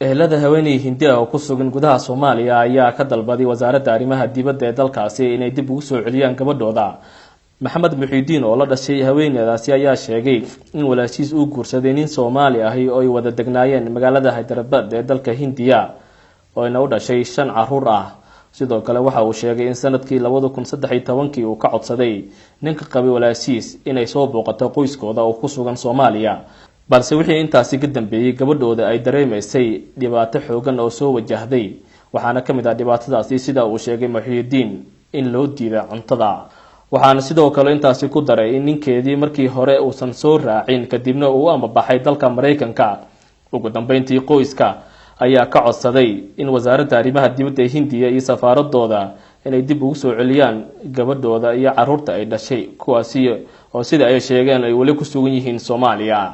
ehelada haweeney Hindi ah oo ku sugan gudaha Soomaaliya ayaa ka dalbaday wasaaradda arrimaha dibadda ee dalkaasi inay dib ugu soo celiyaan gabadhooda. Maxamed Muxiidiin oo la dhashay haweeneydaasi ayaa sheegay in walaashiis uu guursaday nin Soomaali ah oo ay wada degnaayeen magaalada Hyderabad ee dalka Hindiya oo ay u dhashay 5 caruur ah. sidoo kale waxa uu sheegay in sanadkii 2013 uu ka codsaday ninka qabay walaashiis inay soo booqato qoyskooda oo ku sugan Soomaaliya, balse wixii intaasi ka dambeeyay gabadhooda ay dareemaysay dhibaato xoogan oo soo wajahday. waxaana kamid ah dhibaatadaasi sida uu sheegay Muxiidiin in loo diiday cuntada. waxaana sidoo kale intaasi ku daray in ninkeedii markii hore uusan soo raacin kadibna uu amabaxay dalka Mareykanka. ugu dambeyntii qoyska ayaa ka codsaday in wasaaradda arrimaha dibadda ee Hindiya iyo safaaradooda inay dib ugu soo celiyaan gabadhooda iyo caruurta ay dhashay, kuwaasi oo sida ay sheegeen ay wali ku sugan yihiin Soomaaliya.